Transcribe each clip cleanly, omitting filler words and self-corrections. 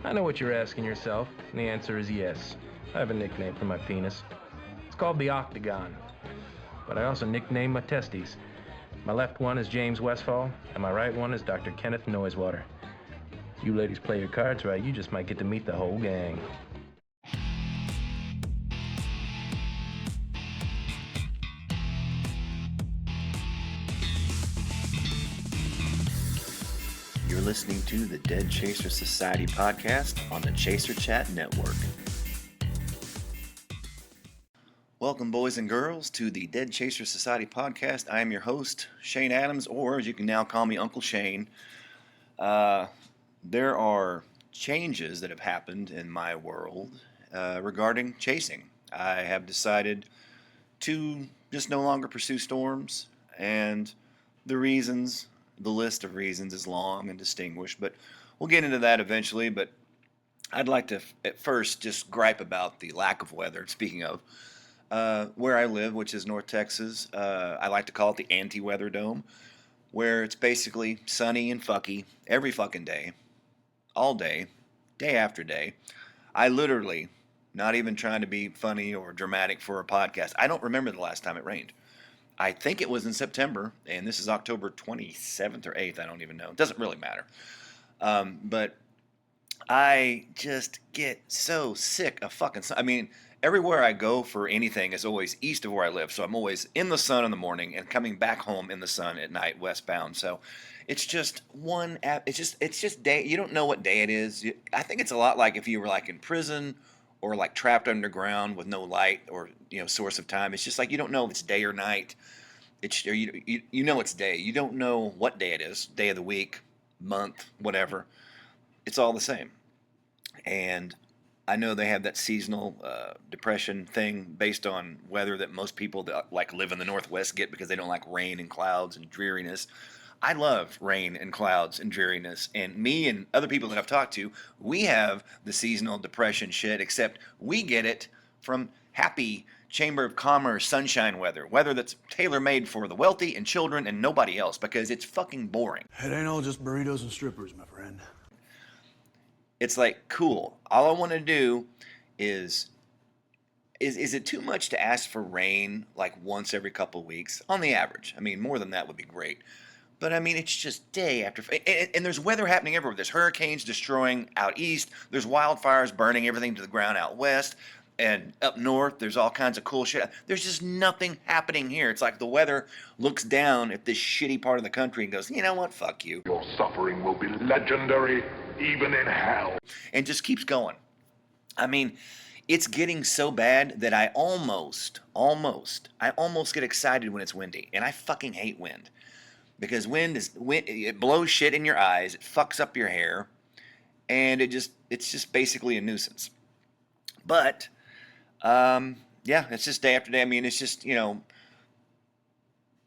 I know what you're asking yourself, and the answer is yes. I have a nickname for my penis. It's called the Octagon. But I also nicknamed my testes. My left one is James Westfall, and my right one is Dr. Kenneth Noisewater. You ladies play your cards right, you just might get to meet the whole gang. You're listening to the Dead Chaser Society podcast on the Chaser Chat Network. Welcome, boys and girls, to the Dead Chaser Society podcast. I am your host, Shane Adams, or as you can now call me, Uncle Shane. There are changes that have happened in my world regarding chasing. I have decided to just no longer pursue storms, and the reasons, the list of reasons is long and distinguished, but we'll get into that eventually. But I'd like to at first just gripe about the lack of weather. Speaking of where I live, which is North Texas, I like to call it the anti-weather dome, where it's basically sunny and fucky every fucking day, all day, day after day. I literally, not even trying to be funny or dramatic for a podcast, I don't remember the last time it rained. I think it was in September, and this is October 27th or 8th. I don't even know. It doesn't really matter. But I just get so sick of fucking sun. I mean, everywhere I go for anything is always east of where I live. So I'm always in the sun in the morning and coming back home in the sun at night, westbound. So it's just one app. It's just day. You don't know what day it is. I think it's a lot like if you were like in prison or like trapped underground with no light or source of time. It's just like you don't know if it's day or night. Or you know it's day. You don't know what day it is, day of the week, month, whatever. It's all the same. And I know they have that seasonal depression thing based on weather that most people that like live in the Northwest get because they don't like rain and clouds and dreariness. I love rain and clouds and dreariness, and me and other people that I've talked to, we have the seasonal depression shit, except we get it from happy Chamber of Commerce sunshine weather that's tailor-made for the wealthy and children and nobody else because it's fucking boring. It ain't all just burritos and strippers, my friend. It's like, cool. All I want to do is it too much to ask for rain like once every couple of weeks on the average? I mean, more than that would be great. But I mean, it's just day after, and there's weather happening everywhere. There's hurricanes destroying out east. There's wildfires burning everything to the ground out west. And up north, there's all kinds of cool shit. There's just nothing happening here. It's like the weather looks down at this shitty part of the country and goes, you know what, fuck you. Your suffering will be legendary, even in hell. And just keeps going. I mean, it's getting so bad that I almost get excited when it's windy. And I fucking hate wind. Because wind, it blows shit in your eyes, it fucks up your hair, and it's just basically a nuisance. But, yeah, it's just day after day. I mean, it's just,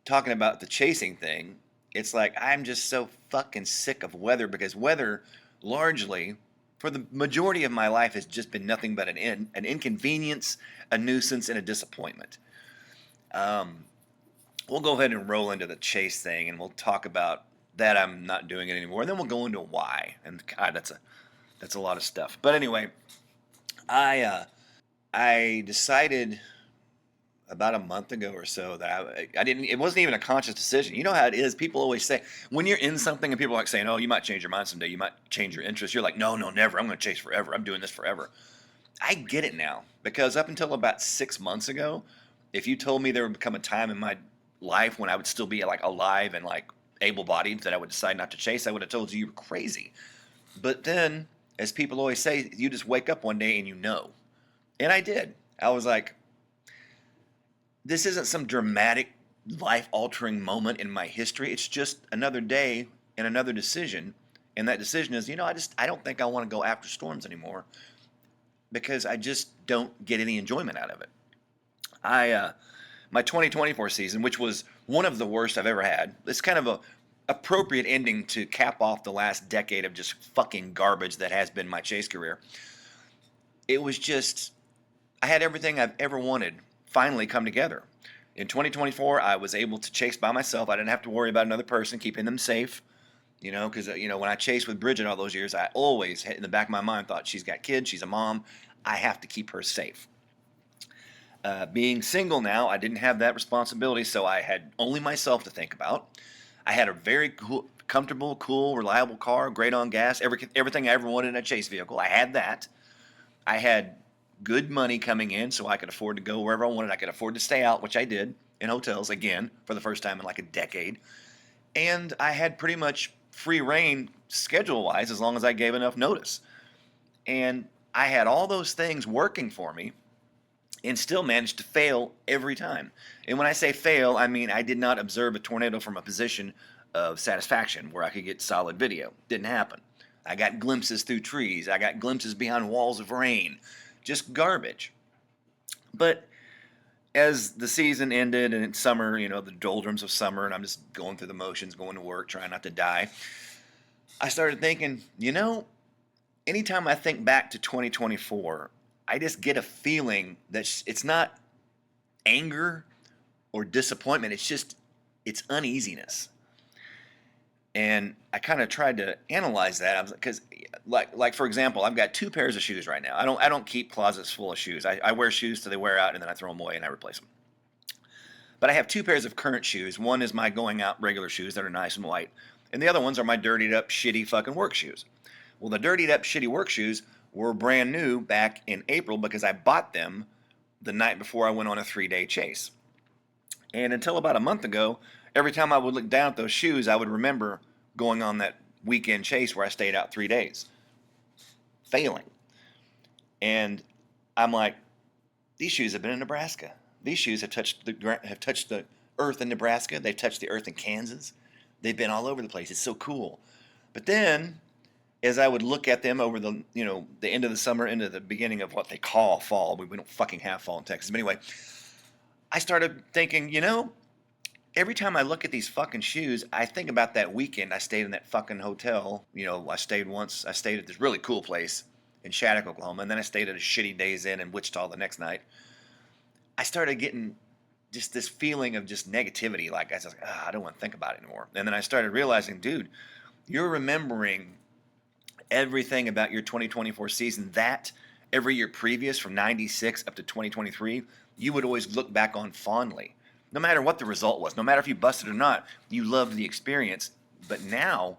talking about the chasing thing, it's like I'm just so fucking sick of weather because weather, largely, for the majority of my life, has just been nothing but an inconvenience, a nuisance, and a disappointment. We'll go ahead and roll into the chase thing, and we'll talk about that. I'm not doing it anymore. And then we'll go into why. And God, that's a lot of stuff. But anyway, I decided about a month ago or so that I didn't. It wasn't even a conscious decision. You know how it is. People always say when you're in something, and people are like saying, "Oh, you might change your mind someday. You might change your interest." You're like, "No, never. I'm going to chase forever. I'm doing this forever." I get it now because up until about 6 months ago, if you told me there would become a time in my life when I would still be like alive and like able-bodied that I would decide not to chase, I would have told you were crazy. But then, as people always say, you just wake up one day and you know. And I did. I was like, this isn't some dramatic life-altering moment in my history. It's just another day and another decision. And that decision is, I don't think I want to go after storms anymore because I just don't get any enjoyment out of it. My 2024 season, which was one of the worst I've ever had. It's kind of a appropriate ending to cap off the last decade of just fucking garbage that has been my chase career. It was just, I had everything I've ever wanted finally come together. In 2024, I was able to chase by myself. I didn't have to worry about another person, keeping them safe. You know, because, when I chased with Bridget all those years, I always, in the back of my mind, thought she's got kids, she's a mom, I have to keep her safe. Being single now, I didn't have that responsibility, so I had only myself to think about. I had a very cool, comfortable, cool, reliable car, great on gas, everything I ever wanted in a chase vehicle. I had that. I had good money coming in, so I could afford to go wherever I wanted. I could afford to stay out, which I did in hotels, again, for the first time in like a decade. And I had pretty much free reign schedule-wise as long as I gave enough notice. And I had all those things working for me and still managed to fail every time. And when I say fail, I mean I did not observe a tornado from a position of satisfaction where I could get solid video. Didn't happen. I got glimpses through trees. I got glimpses behind walls of rain. Just garbage. But as the season ended and it's summer, the doldrums of summer, and I'm just going through the motions, going to work, trying not to die, I started thinking, anytime I think back to 2024, I just get a feeling that it's not anger or disappointment. It's uneasiness. And I kind of tried to analyze that because, like for example, I've got 2 pairs of shoes right now. I don't keep closets full of shoes. I wear shoes till they wear out and then I throw them away and I replace them. But I have 2 pairs of current shoes. One is my going out regular shoes that are nice and white, and the other ones are my dirtied up, shitty fucking work shoes. Well, the dirtied up, shitty work shoes were brand new back in April because I bought them the night before I went on a 3-day chase. And until about a month ago, every time I would look down at those shoes, I would remember going on that weekend chase where I stayed out 3 days, failing. And I'm like, these shoes have been in Nebraska. These shoes have touched the earth in Nebraska. They've touched the earth in Kansas. They've been all over the place. It's so cool. But then, as I would look at them over the end of the summer into the beginning of what they call fall, we don't fucking have fall in Texas. But anyway, I started thinking, every time I look at these fucking shoes, I think about that weekend I stayed in that fucking hotel. I stayed at this really cool place in Shattuck, Oklahoma, and then I stayed at a shitty Days Inn in Wichita the next night. I started getting just this feeling of just negativity. Like I was like, I don't want to think about it anymore. And then I started realizing, dude, you're remembering everything about your 2024 season that every year previous from 96 up to 2023, you would always look back on fondly. No matter what the result was, no matter if you busted or not, you loved the experience. But now,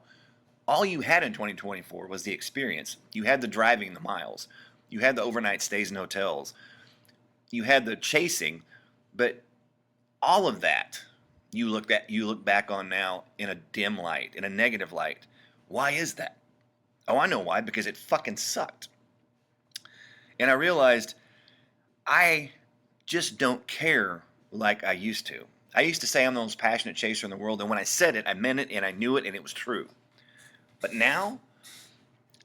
all you had in 2024 was the experience. You had the driving the miles. You had the overnight stays in hotels. You had the chasing. But all of that, you look back on now in a dim light, in a negative light. Why is that? Oh, I know why, because it fucking sucked. And I realized I just don't care like I used to. I used to say I'm the most passionate chaser in the world, and when I said it, I meant it, and I knew it, and it was true. But now,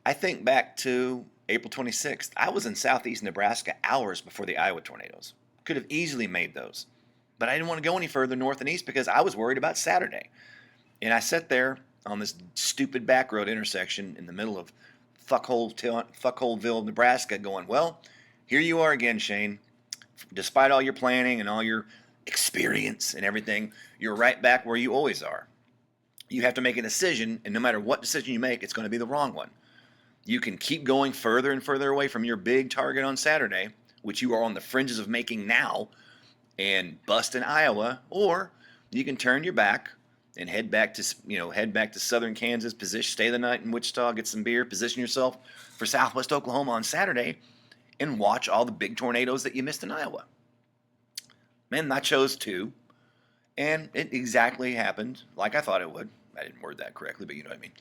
I think back to April 26th. I was in southeast Nebraska hours before the Iowa tornadoes. Could have easily made those. But I didn't want to go any further north and east because I was worried about Saturday. And I sat there on this stupid back road intersection in the middle of Fuckholeville, Nebraska, going, well, here you are again, Shane. Despite all your planning and all your experience and everything, you're right back where you always are. You have to make a decision, and no matter what decision you make, it's going to be the wrong one. You can keep going further and further away from your big target on Saturday, which you are on the fringes of making now, and bust in Iowa, or you can turn your back and head back to southern Kansas, stay the night in Wichita, get some beer, position yourself for southwest Oklahoma on Saturday, and watch all the big tornadoes that you missed in Iowa. Man, I chose to, and it exactly happened like I thought it would. I didn't word that correctly, but you know what I mean.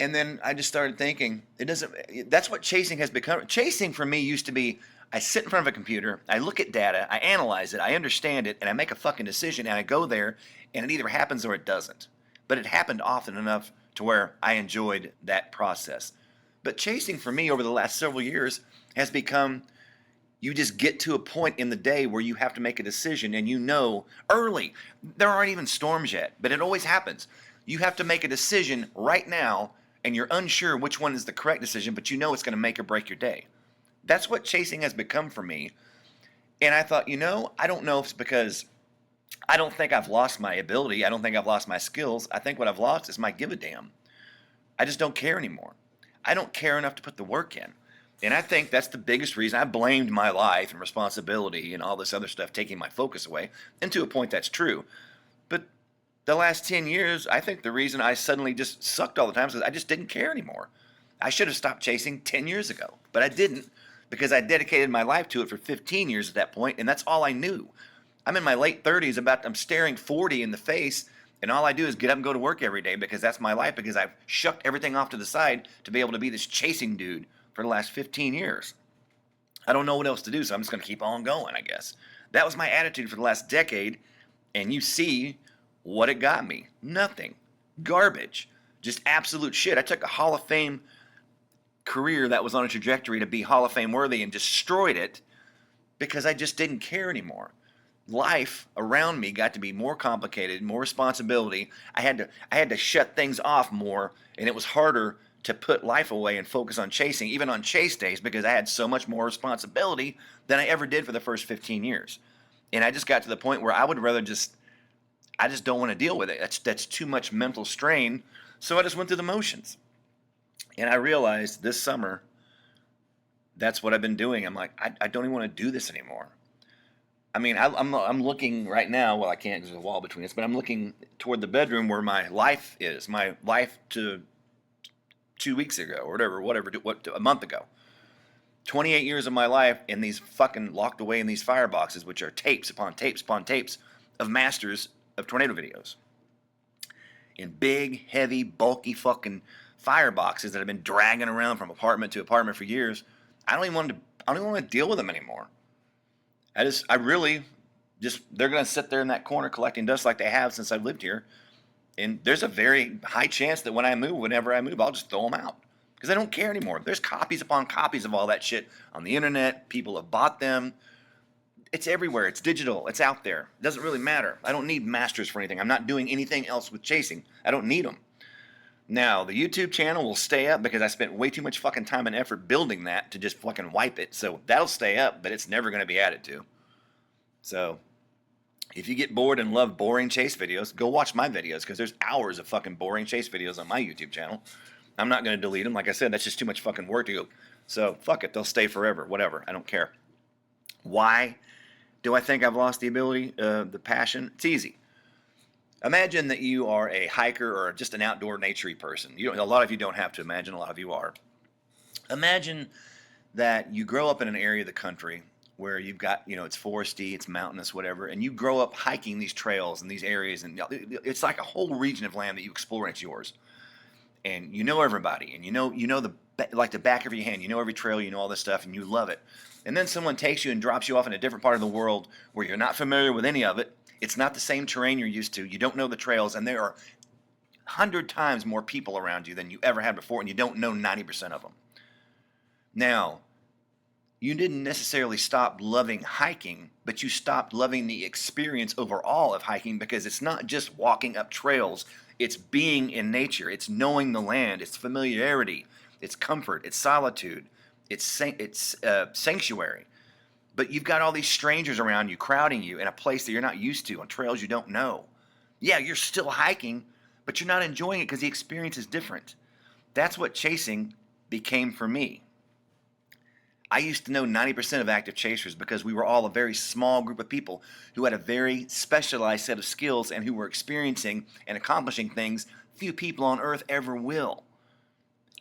And then I just started thinking, that's what chasing has become. Chasing for me used to be, I sit in front of a computer, I look at data, I analyze it, I understand it, and I make a fucking decision, and I go there, and it either happens or it doesn't. But it happened often enough to where I enjoyed that process. But chasing for me over the last several years has become, you just get to a point in the day where you have to make a decision, and early, there aren't even storms yet, but it always happens. You have to make a decision right now, and you're unsure which one is the correct decision, but you know it's going to make or break your day. That's what chasing has become for me. And I thought, I don't know if it's because I don't think I've lost my ability. I don't think I've lost my skills. I think what I've lost is my give a damn. I just don't care anymore. I don't care enough to put the work in. And I think that's the biggest reason I blamed my life and responsibility and all this other stuff taking my focus away. And to a point, that's true. But the last 10 years, I think the reason I suddenly just sucked all the time is I just didn't care anymore. I should have stopped chasing 10 years ago, but I didn't because I dedicated my life to it for 15 years at that point, and that's all I knew. I'm in my late 30s, I'm staring 40 in the face, and all I do is get up and go to work every day because that's my life, because I've shucked everything off to the side to be able to be this chasing dude for the last 15 years. I don't know what else to do, so I'm just going to keep on going, I guess. That was my attitude for the last decade, and you see what it got me. Nothing. Garbage. Just absolute shit. I took a Hall of Fame career that was on a trajectory to be Hall of Fame worthy and destroyed it because I just didn't care anymore. Life around me got to be more complicated, more responsibility. I had to shut things off more, and it was harder to put life away and focus on chasing, even on chase days, because I had so much more responsibility than I ever did for the first 15 years. And I just got to the point where I would rather I just don't want to deal with it. That's too much mental strain. So I just went through the motions. And I realized this summer, that's what I've been doing. I'm like, I don't even want to do this anymore. I mean, I'm looking right now. Well, I can't because there's a wall between us, but I'm looking toward the bedroom where my life is. My life to 2 weeks ago or whatever, a month ago. 28 years of my life in these fucking locked away in these fireboxes, which are tapes upon tapes upon tapes of masters of tornado videos. In big, heavy, bulky fucking fireboxes that have been dragging around from apartment to apartment for years. I don't even want to deal with them anymore. I really just, they're going to sit there in that corner collecting dust like they have since I've lived here. And there's a very high chance that whenever I move, I'll just throw them out because I don't care anymore. There's copies upon copies of all that shit on the internet. People have bought them. It's everywhere. It's digital. It's out there. It doesn't really matter. I don't need masters for anything. I'm not doing anything else with chasing. I don't need them. Now, the YouTube channel will stay up because I spent way too much fucking time and effort building that to just fucking wipe it. So that'll stay up, but it's never going to be added to. So if you get bored and love boring chase videos, go watch my videos because there's hours of fucking boring chase videos on my YouTube channel. I'm not going to delete them. Like I said, that's just too much fucking work to go. So fuck it. They'll stay forever. Whatever. I don't care. Why do I think I've lost the ability, the passion? It's easy. Imagine that you are a hiker or just an outdoor naturey person. A lot of you don't have to imagine. A lot of you are. Imagine that you grow up in an area of the country where you've got, it's foresty, it's mountainous, whatever, and you grow up hiking these trails and these areas, and it's like a whole region of land that you explore and it's yours. And you know everybody, and you know the back of your hand. You know every trail, you know all this stuff, and you love it. And then someone takes you and drops you off in a different part of the world where you're not familiar with any of it. It's not the same terrain you're used to. You don't know the trails, and there are 100 times more people around you than you ever had before, and you don't know 90% of them. Now, you didn't necessarily stop loving hiking, but you stopped loving the experience overall of hiking because it's not just walking up trails. It's being in nature. It's knowing the land. It's familiarity. It's comfort. It's solitude. It's sanctuary. But you've got all these strangers around you, crowding you in a place that you're not used to, on trails you don't know. Yeah, you're still hiking, but you're not enjoying it because the experience is different. That's what chasing became for me. I used to know 90% of active chasers because we were all a very small group of people who had a very specialized set of skills and who were experiencing and accomplishing things few people on earth ever will.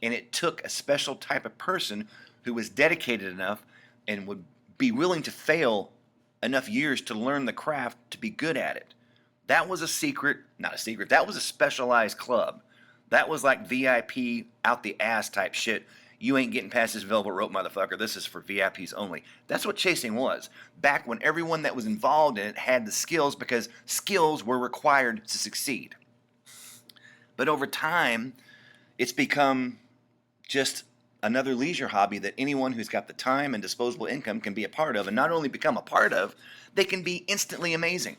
And it took a special type of person who was dedicated enough and would be willing to fail enough years to learn the craft to be good at it. That was that was a specialized club. That was like VIP out the ass type shit. You ain't getting past this velvet rope, motherfucker. This is for VIPs only. That's what chasing was. Back when everyone that was involved in it had the skills because skills were required to succeed. But over time, it's become just another leisure hobby that anyone who's got the time and disposable income can be a part of, and not only become a part of, they can be instantly amazing.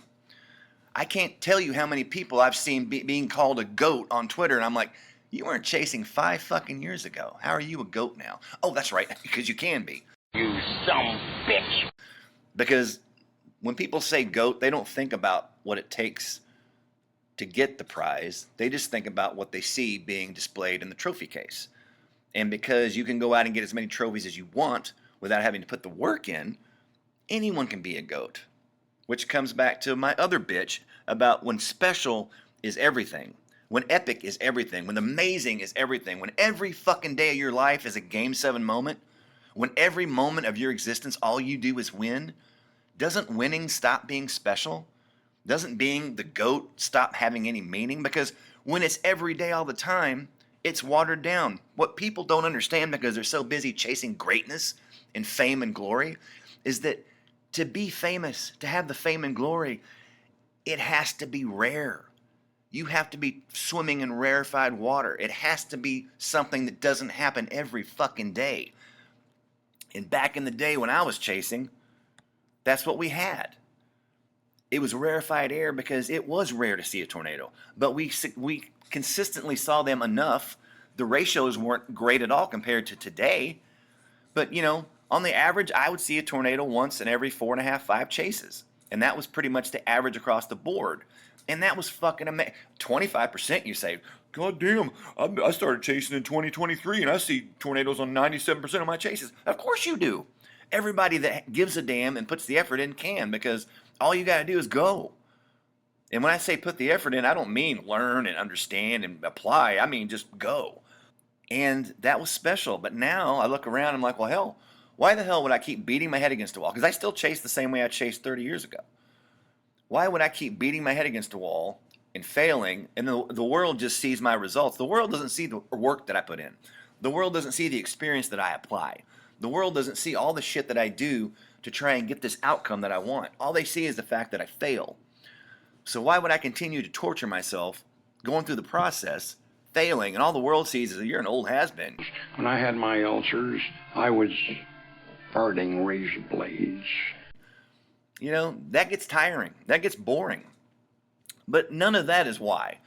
I can't tell you how many people I've seen being called a goat on Twitter, and I'm like, you weren't chasing 5 fucking years ago. How are you a goat now? Oh, that's right, because you can be. You son bitch. Because, when people say GOAT, they don't think about what it takes to get the prize. They just think about what they see being displayed in the trophy case. And because you can go out and get as many trophies as you want without having to put the work in, anyone can be a GOAT. Which comes back to my other bitch about when special is everything, when epic is everything, when amazing is everything, when every fucking day of your life is a Game 7 moment, when every moment of your existence all you do is win, doesn't winning stop being special? Doesn't being the GOAT stop having any meaning? Because when it's every day all the time, it's watered down. What people don't understand because they're so busy chasing greatness and fame and glory is that to be famous, to have the fame and glory, it has to be rare. You have to be swimming in rarefied water. It has to be something that doesn't happen every fucking day. And back in the day when I was chasing, that's what we had. It was rarefied air because it was rare to see a tornado. But we consistently saw them enough. The ratios weren't great at all compared to today. But, you know, on the average, I would see a tornado once in every 4.5, 5 chases. And that was pretty much the average across the board. And that was fucking amazing. 25%, you say, God damn, I started chasing in 2023 and I see tornadoes on 97% of my chases. Of course you do. Everybody that gives a damn and puts the effort in can, because all you got to do is go. And when I say put the effort in, I don't mean learn and understand and apply. I mean just go. And that was special. But now I look around and I'm like, well, hell, why the hell would I keep beating my head against a wall? Because I still chase the same way I chased 30 years ago. Why would I keep beating my head against a wall and failing, and the world just sees my results? The world doesn't see the work that I put in. The world doesn't see the experience that I apply. The world doesn't see all the shit that I do to try and get this outcome that I want. All they see is the fact that I fail. So why would I continue to torture myself going through the process, failing, and all the world sees is that you're an old has-been? When I had my ulcers, I was farting razor blades. You know, that gets tiring. That gets boring. But none of that is why.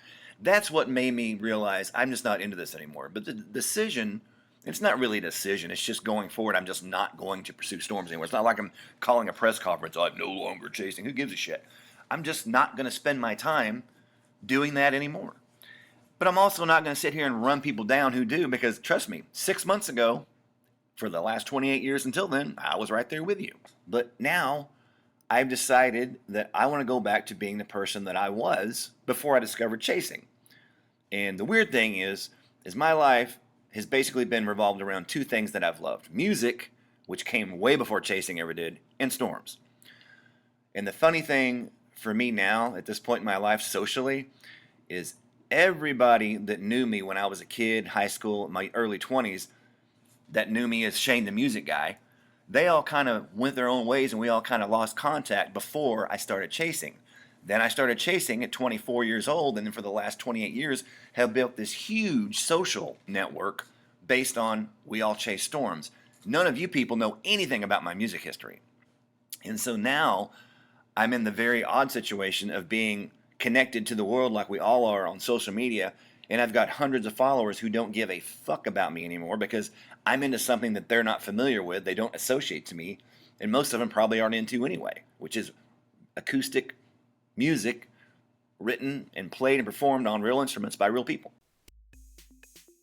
That's what made me realize I'm just not into this anymore. But the decision, it's not really a decision. It's just going forward. I'm just not going to pursue storms anymore. It's not like I'm calling a press conference. I'm no longer chasing. Who gives a shit? I'm just not going to spend my time doing that anymore. But I'm also not going to sit here and run people down who do, because trust me, 6 months ago, for the last 28 years until then, I was right there with you. But now I've decided that I want to go back to being the person that I was before I discovered chasing. And the weird thing is my life has basically been revolved around two things that I've loved. Music, which came way before chasing ever did, and storms. And the funny thing for me now, at this point in my life socially, is everybody that knew me when I was a kid, high school, my early 20s, that knew me as Shane the Music Guy, they all kind of went their own ways and we all kind of lost contact before I started chasing. Then I started chasing at 24 years old, and then for the last 28 years have built this huge social network based on we all chase storms. None of you people know anything about my music history. And so now I'm in the very odd situation of being connected to the world like we all are on social media, and I've got hundreds of followers who don't give a fuck about me anymore because I'm into something that they're not familiar with, they don't associate to me, and most of them probably aren't into anyway, which is acoustic music written and played and performed on real instruments by real people.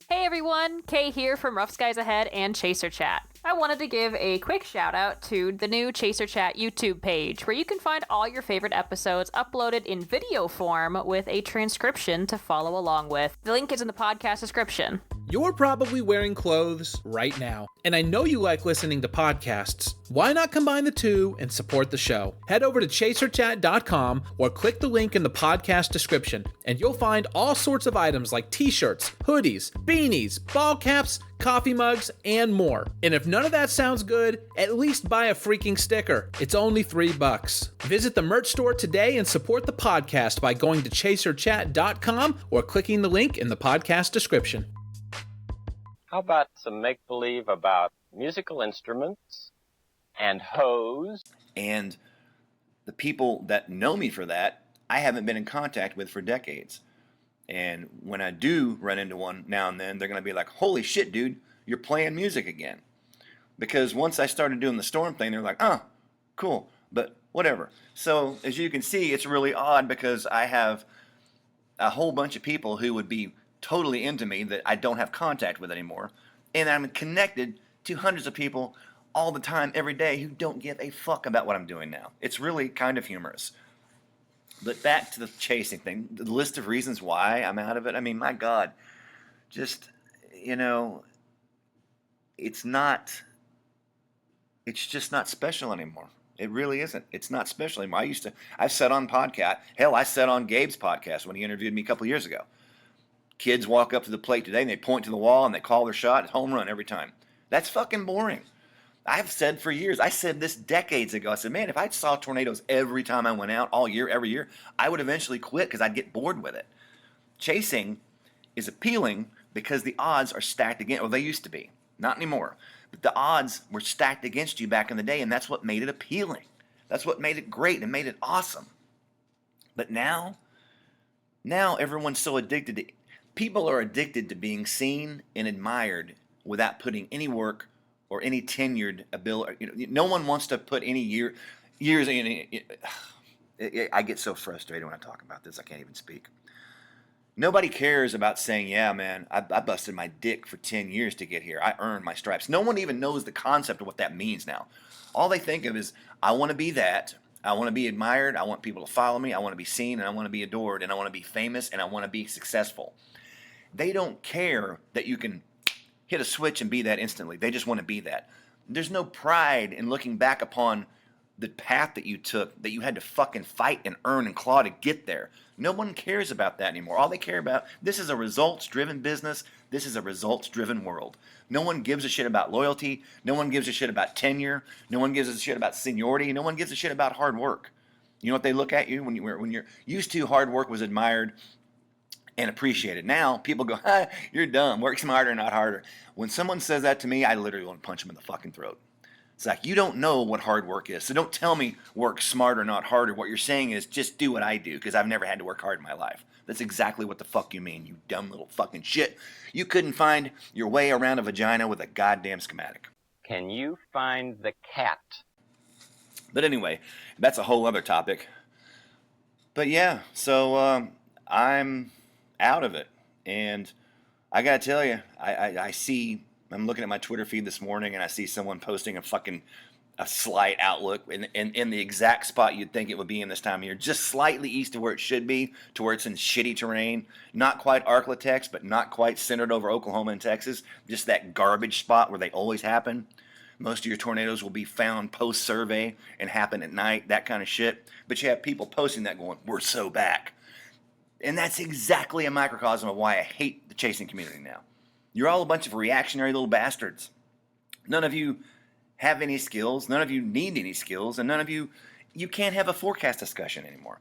Hey everyone, Kay here from Rough Skies Ahead and Chaser Chat. I wanted to give a quick shout out to the new Chaser Chat YouTube page, where you can find all your favorite episodes uploaded in video form with a transcription to follow along with. The link is in the podcast description. You're probably wearing clothes right now, and I know you like listening to podcasts. Why not combine the two and support the show? Head over to chaserchat.com or click the link in the podcast description, and you'll find all sorts of items like t-shirts, hoodies, beanies, ball caps, coffee mugs, and more. And if none of that sounds good, at least buy a freaking sticker. It's only $3. Visit the merch store today and support the podcast by going to chaserchat.com or clicking the link in the podcast description. How about some make-believe about musical instruments and hoes? And the people that know me for that, I haven't been in contact with for decades. And when I do run into one now and then, they're going to be like, holy shit, dude, you're playing music again. Because once I started doing the storm thing, they're like, oh, cool. But whatever. So as you can see, it's really odd because I have a whole bunch of people who would be totally into me that I don't have contact with anymore. And I'm connected to hundreds of people all the time, every day, who don't give a fuck about what I'm doing now. It's really kind of humorous. But back to the chasing thing, the list of reasons why I'm out of it. I mean, my God, just, it's just not special anymore. It really isn't. It's not special anymore. I've said on podcast, hell, I said on Gabe's podcast when he interviewed me a couple years ago. Kids walk up to the plate today and they point to the wall and they call their shot. It's home run every time. That's fucking boring. I've said for years, I said this decades ago, I said, man, if I saw tornadoes every time I went out all year, every year, I would eventually quit because I'd get bored with it. Chasing is appealing because the odds are stacked against, or they used to be, not anymore. But the odds were stacked against you back in the day, and that's what made it appealing. That's what made it great and made it awesome. But now everyone's so addicted to, people are addicted to being seen and admired without putting any work or any tenured ability. No one wants to put any years in it. I get so frustrated when I talk about this, I can't even speak. Nobody cares about saying, yeah, man, I busted my dick for 10 years to get here. I earned my stripes. No one even knows the concept of what that means now. All they think of is, I want to be that. I want to be admired. I want people to follow me. I want to be seen, and I want to be adored, and I want to be famous, and I want to be successful. They don't care that you can hit a switch and be that instantly. They just want to be that. There's no pride in looking back upon the path that you took, that you had to fucking fight and earn and claw to get there. No one cares about that anymore. All they care about, this is a results-driven business. This is a results-driven world. No one gives a shit about loyalty. No one gives a shit about tenure. No one gives a shit about seniority. No one gives a shit about hard work. You know what they look at you when you're used to hard work was admired and appreciated. Now people go, you're dumb. Work smarter, not harder. When someone says that to me, I literally want to punch them in the fucking throat. It's like, you don't know what hard work is. So don't tell me work smarter, not harder. What you're saying is just do what I do, because I've never had to work hard in my life. That's exactly what the fuck you mean, you dumb little fucking shit. You couldn't find your way around a vagina with a goddamn schematic. Can you find the cat? But anyway, that's a whole other topic. But yeah, so I'm out of it. And I gotta tell you, I'm looking at my Twitter feed this morning and I see someone posting a slight outlook in the exact spot you'd think it would be in this time of year, just slightly east of where it should be, to where it's in shitty terrain, not quite Arklatex, but not quite centered over Oklahoma and Texas, just that garbage spot where they always happen. Most of your tornadoes will be found post-survey and happen at night, that kind of shit. But you have people posting that going, we're so back. And that's exactly a microcosm of why I hate the chasing community now. You're all a bunch of reactionary little bastards. None of you have any skills. None of you need any skills. And none of you can't have a forecast discussion anymore.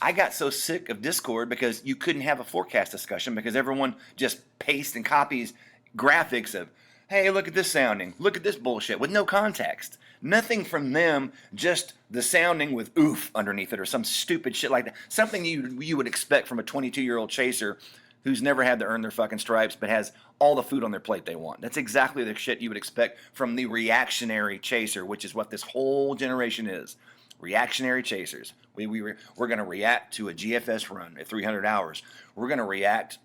I got so sick of Discord because you couldn't have a forecast discussion because everyone just pastes and copies graphics of, hey, look at this sounding. Look at this bullshit with no context. Nothing from them, just the sounding with oof underneath it or some stupid shit like that. Something you would expect from a 22-year-old chaser who's never had to earn their fucking stripes but has all the food on their plate they want. That's exactly the shit you would expect from the reactionary chaser, which is what this whole generation is. Reactionary chasers. We're going to react to a GFS run at 300 hours. We're going to react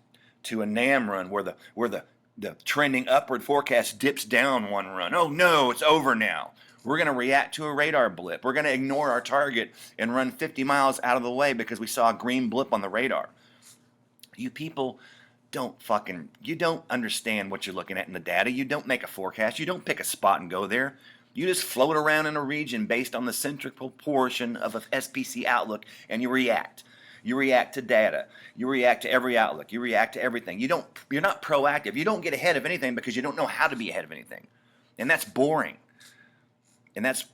to a NAM run where the trending upward forecast dips down one run. Oh no, it's over now. We're going to react to a radar blip. We're going to ignore our target and run 50 miles out of the way because we saw a green blip on the radar. You people you don't understand what you're looking at in the data. You don't make a forecast. You don't pick a spot and go there. You just float around in a region based on the centric proportion of an SPC outlook, and you react. You react to data. You react to every outlook. You react to everything. You're not proactive. You don't get ahead of anything because you don't know how to be ahead of anything. And that's boring. And that's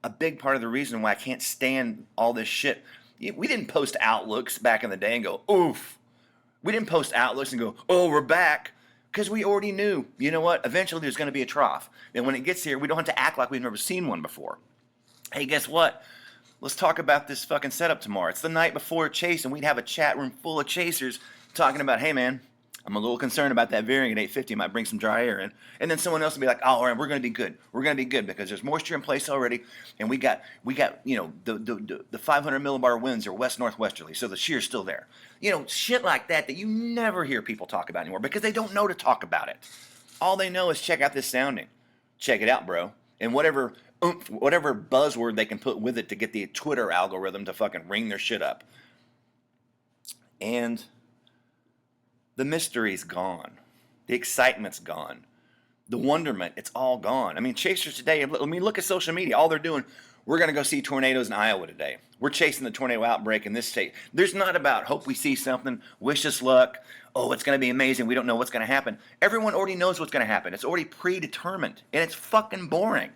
a big part of the reason why I can't stand all this shit. We didn't post outlooks back in the day and go, oof. We didn't post outlooks and go, oh, we're back. Because we already knew, you know what, eventually there's going to be a trough. And when it gets here, we don't have to act like we've never seen one before. Hey, guess what? Let's talk about this fucking setup tomorrow. It's the night before a chase, and we'd have a chat room full of chasers talking about, hey, man, I'm a little concerned about that veering at 850. It might bring some dry air in. And then someone else will be like, oh, all right, we're going to be good. We're going to be good because there's moisture in place already. And we got the 500 millibar winds are west-northwesterly, so the shear's still there. Shit like that you never hear people talk about anymore because they don't know to talk about it. All they know is check out this sounding. Check it out, bro. And whatever buzzword they can put with it to get the Twitter algorithm to fucking ring their shit up. And the mystery's gone. The excitement's gone. The wonderment, it's all gone. I mean, chasers today, look at social media. All they're doing, we're going to go see tornadoes in Iowa today. We're chasing the tornado outbreak in this state. There's not about hope we see something, wish us luck, oh, it's going to be amazing, we don't know what's going to happen. Everyone already knows what's going to happen. It's already predetermined, and it's fucking boring.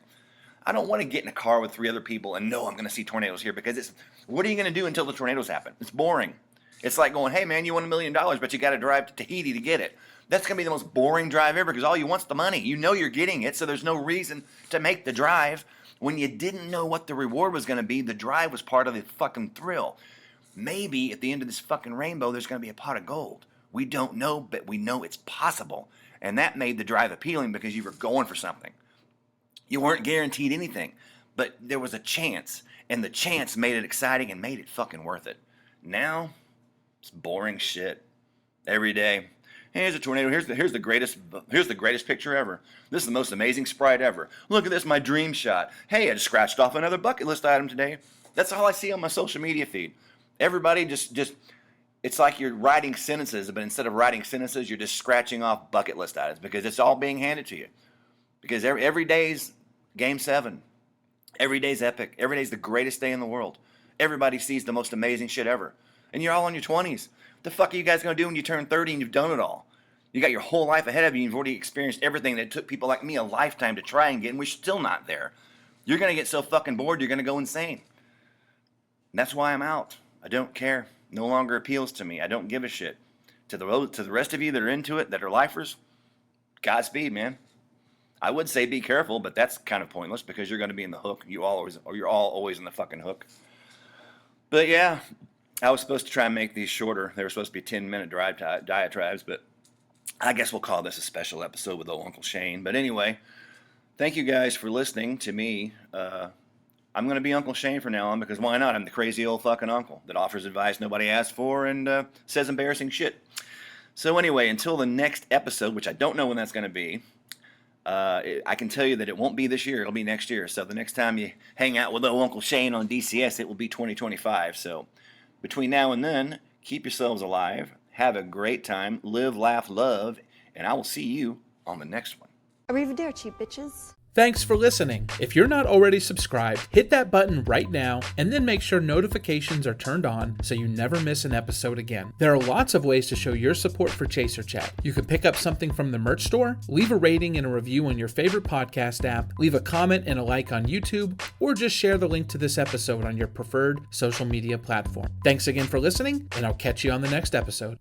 I don't want to get in a car with 3 other people and know I'm going to see tornadoes here because what are you going to do until the tornadoes happen? It's boring. It's like going, hey, man, you won $1 million, but you got to drive to Tahiti to get it. That's going to be the most boring drive ever because all you want's the money. You know you're getting it, so there's no reason to make the drive. When you didn't know what the reward was going to be, the drive was part of the fucking thrill. Maybe at the end of this fucking rainbow, there's going to be a pot of gold. We don't know, but we know it's possible. And that made the drive appealing because you were going for something. You weren't guaranteed anything, but there was a chance, and the chance made it exciting and made it fucking worth it. Now, it's boring shit. Every day. Here's a tornado. Here's the greatest picture ever. This is the most amazing sprite ever. Look at this, my dream shot. Hey, I just scratched off another bucket list item today. That's all I see on my social media feed. Everybody just it's like you're writing sentences, but instead of writing sentences, you're just scratching off bucket list items because it's all being handed to you. Because every day's Game 7. Every day's epic. Every day's the greatest day in the world. Everybody sees the most amazing shit ever. And you're all in your 20s. The fuck are you guys going to do when you turn 30 and you've done it all? You got your whole life ahead of you. You've already experienced everything that took people like me a lifetime to try and get, and we're still not there. You're going to get so fucking bored, you're going to go insane. And that's why I'm out. I don't care. No longer appeals to me. I don't give a shit. To the rest of you that are into it, that are lifers, Godspeed, man. I would say be careful, but that's kind of pointless because you're going to be in the hook. You're all always in the fucking hook. But yeah, I was supposed to try and make these shorter. They were supposed to be 10-minute diatribes, but I guess we'll call this a special episode with old Uncle Shane. But anyway, thank you guys for listening to me. I'm going to be Uncle Shane from now on because why not? I'm the crazy old fucking uncle that offers advice nobody asked for and says embarrassing shit. So anyway, until the next episode, which I don't know when that's going to be, I can tell you that it won't be this year. It'll be next year. So the next time you hang out with old Uncle Shane on DCS, it will be 2025. So between now and then, keep yourselves alive. Have a great time. Live, laugh, love. And I will see you on the next one. Arrivederci, bitches. Thanks for listening. If you're not already subscribed, hit that button right now and then make sure notifications are turned on so you never miss an episode again. There are lots of ways to show your support for Chaser Chat. You can pick up something from the merch store, leave a rating and a review on your favorite podcast app, leave a comment and a like on YouTube, or just share the link to this episode on your preferred social media platform. Thanks again for listening, and I'll catch you on the next episode.